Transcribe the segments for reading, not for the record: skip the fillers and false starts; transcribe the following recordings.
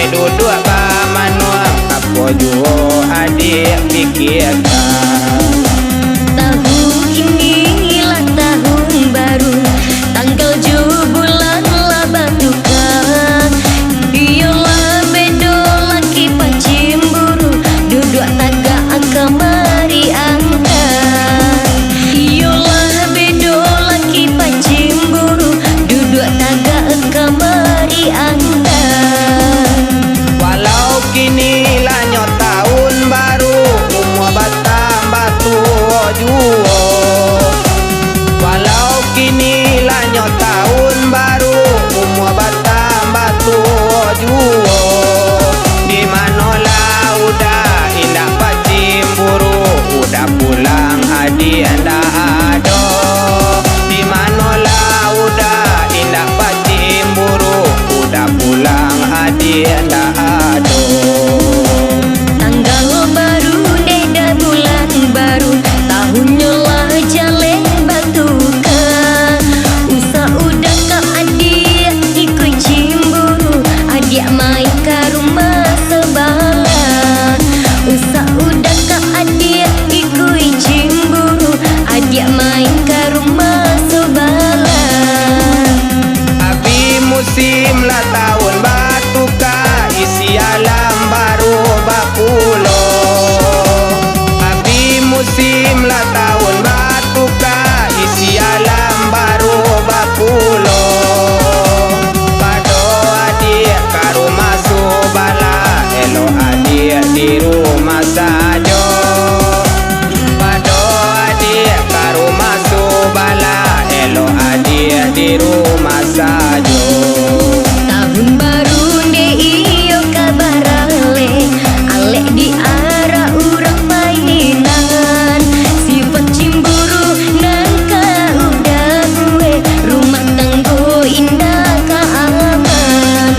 duduk bamanuang apa juo adik pikirkan. Tahun ini lah tahun baru, tanggal 7 bulan lah batukan. Iyalah bedo laki pacimburu, duduk tagak kamari angkat. Iyalah bedo laki pacimburu, duduk tagak kamari angkat. Walau kini lanyo tahun baru, umur batambah tua juo. Walau kini lanyo tahun baru, umur batambah tua juo. Di manolah udah indah pacimburu, udah pulang adik anda ado. Di manolah udah indah pacimburu, udah pulang adik anda ado. Tanggal baru deh dah bulan baru, tahunnya lah jale batukan. Usah udah kak adik ikut cimburu, adik main ke rumah sebelah. Usah udah kak adik ikut cimburu, adik main ke rumah sebelah. Abi musim lah tahun batuka, isi alam baru bapulo. Abi musim lah tahun batuka, isi alam baru bapulo. Pado adik ke rumah subala, elo adik di rumah sajo. Pado adik ke rumah subala, elo adik di rumah sajo. Tahun baru deh iyo kabar ale di arah urang mainan. Sifat cimburu nangka udah gue, rumah tanggo indah ka aman.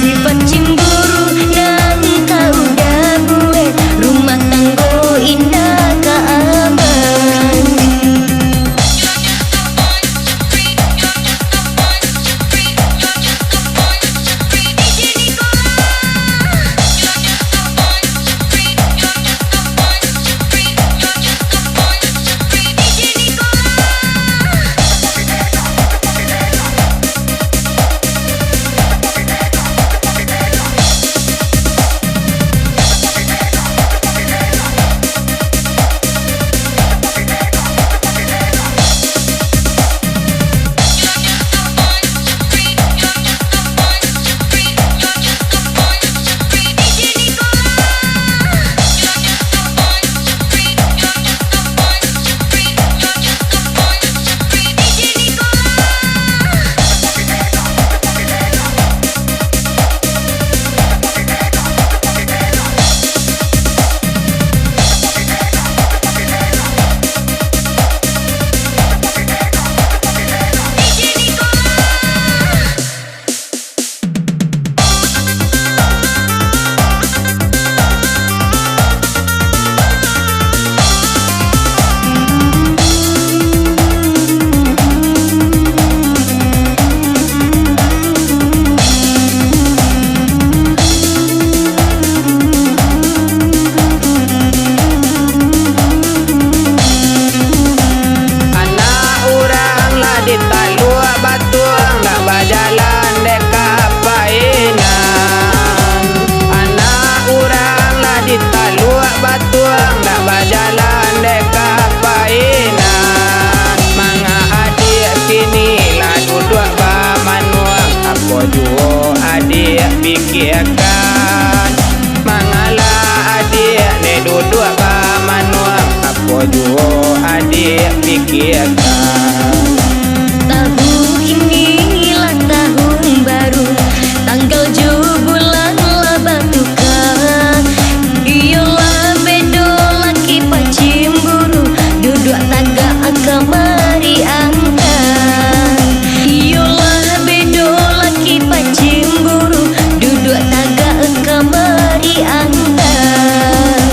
Sifat cimburu nangka udah gue, rumah tanggo indah ka aman. Pikirkan mangalah adik ne duduk bamanuang apa juo adik pikirkan. Tahun ini lah tahun baru, tanggal 7 bulan lah batukan. Iyalah bedo laki pacimburu, duduk tagak kamari angkat. Iyalah bedo laki pacimburu, duduk tagak kamari angkat.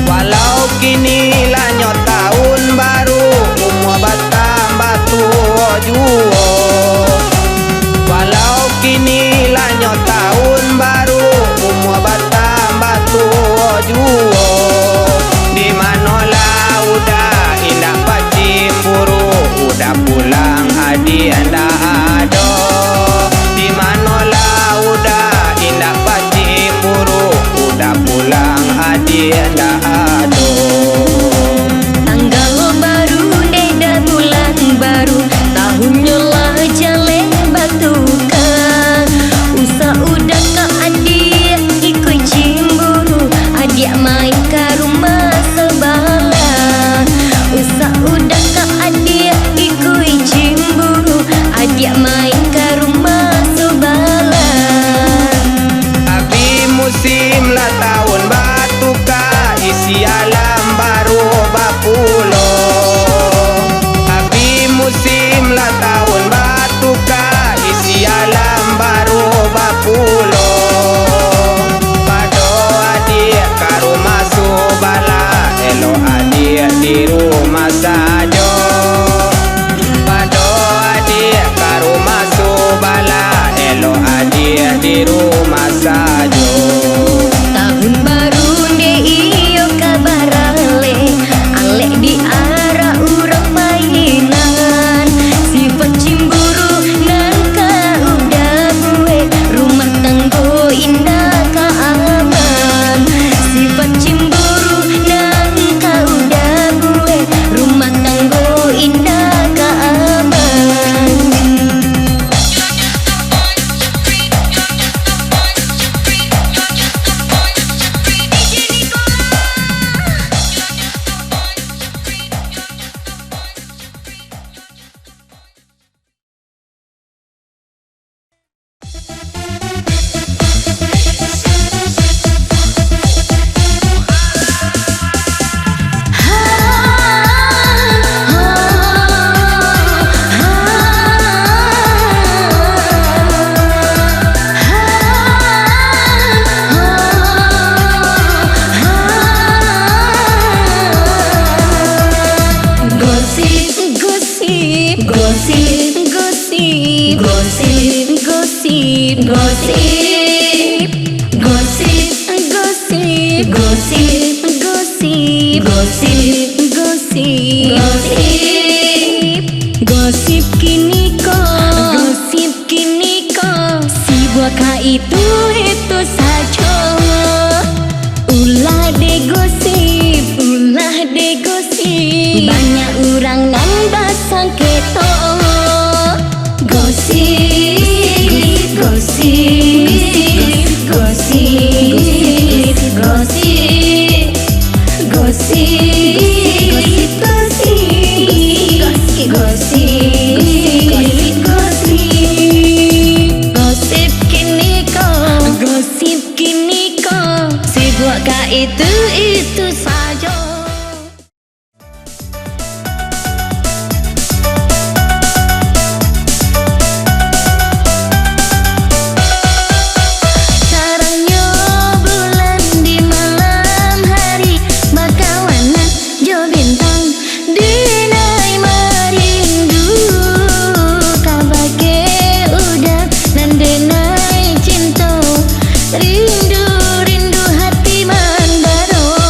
Walau kini lanyo tahun baru, umur batang musim lah tahun batuka, isi alam baru bapulo. Abi musim lah tahun batuka, isi alam baru bapulo. Pado adik karo masuk bala, elo adik di rumah sajo. Pado adik karo masuk bala, elo adik di rumah sajo. Tahun baru de iyo kabar ale di arah urang mainan. Sifat cimburu nangka udah gue, rumah tanggo indah ka aman. Sifat cimburu nangka udah gue, rumah tanggo indah ka aman. Gosip kini kok si buaka itu saja. Ulah de gosip, banyak orang nan basang keto. Gosip, gosip, gosip, gosip, gosip, gosip, gosip, gosip, gosip kini kok si buaka itu saja. Sarangnya bulan di malam hari, bakawanan jo bintang dinai marindu. Kabake udah nan denai cinta, rindu hati mandaro.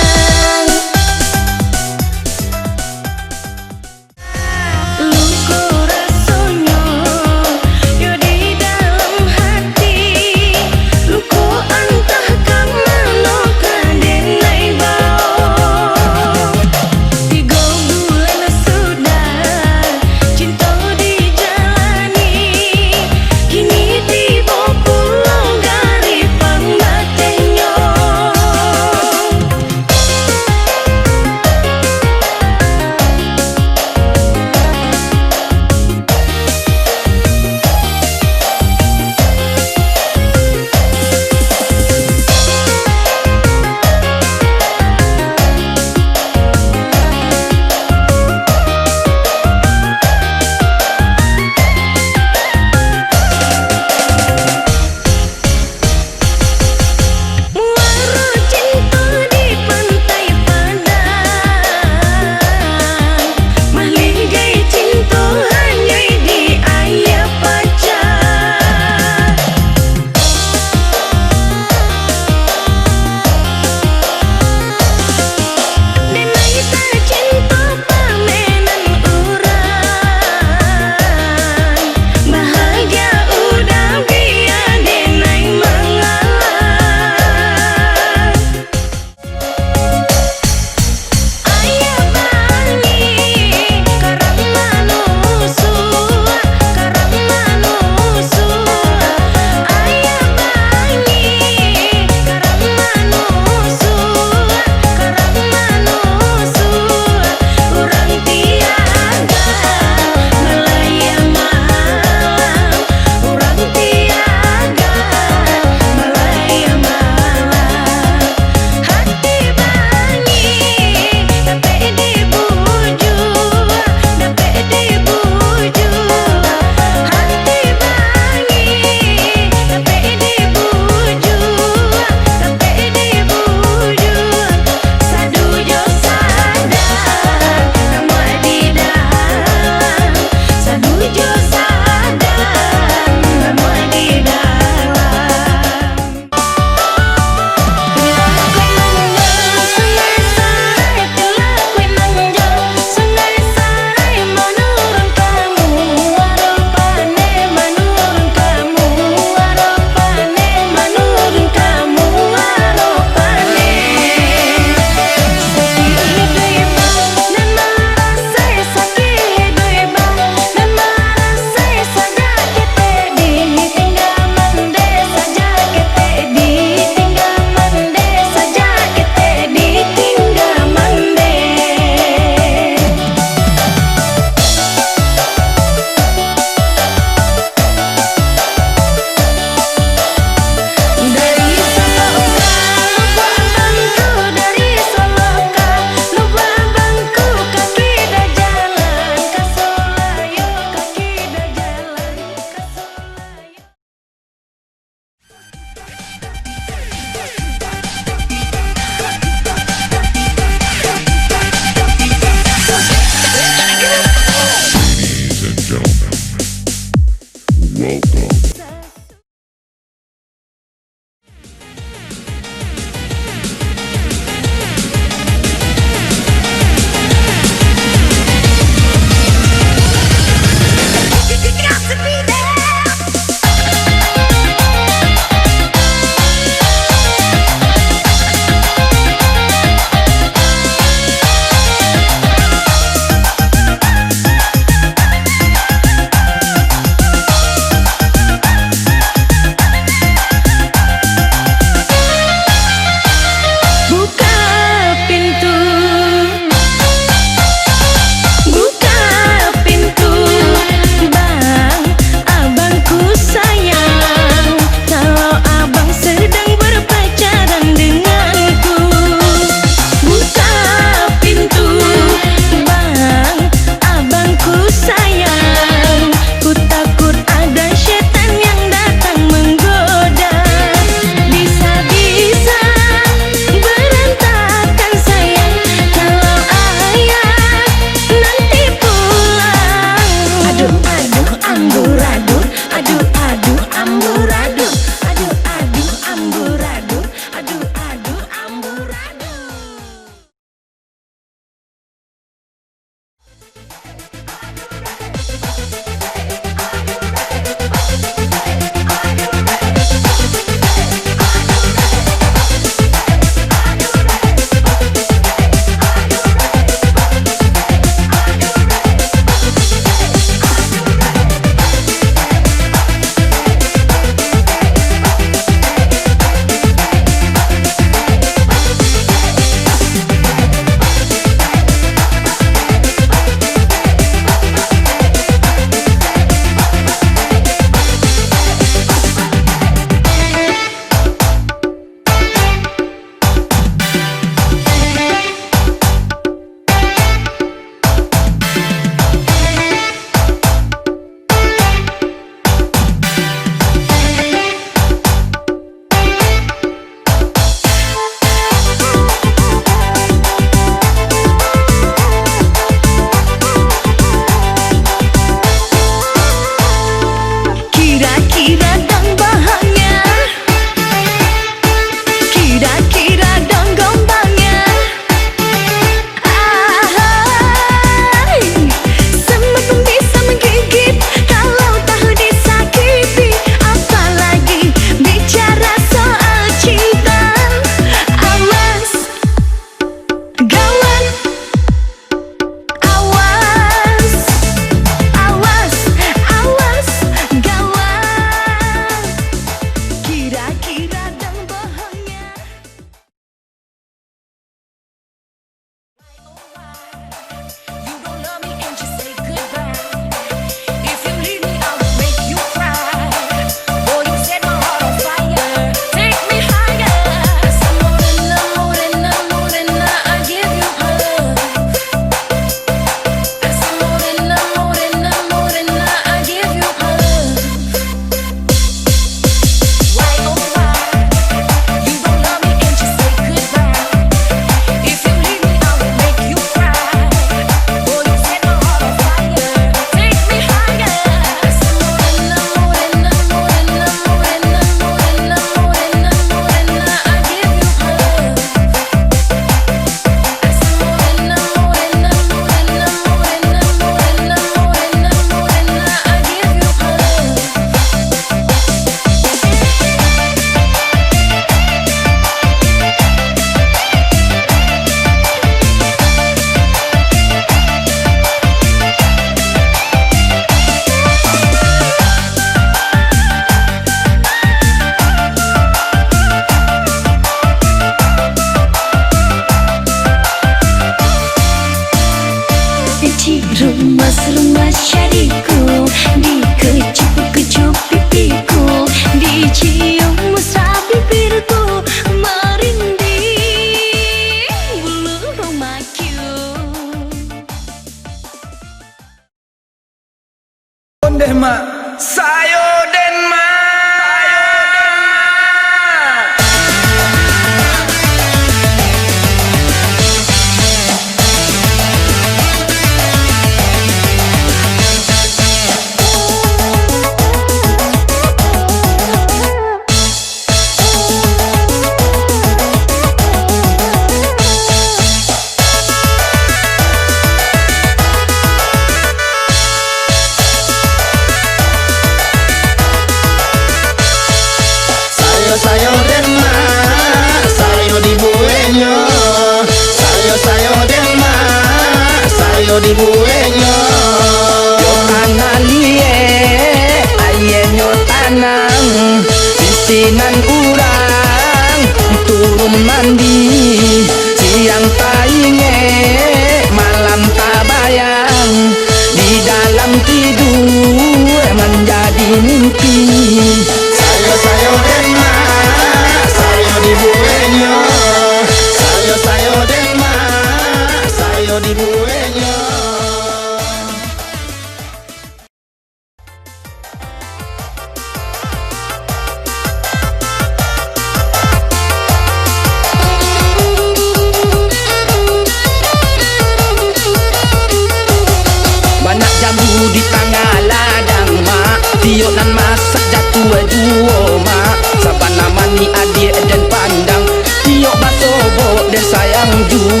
baju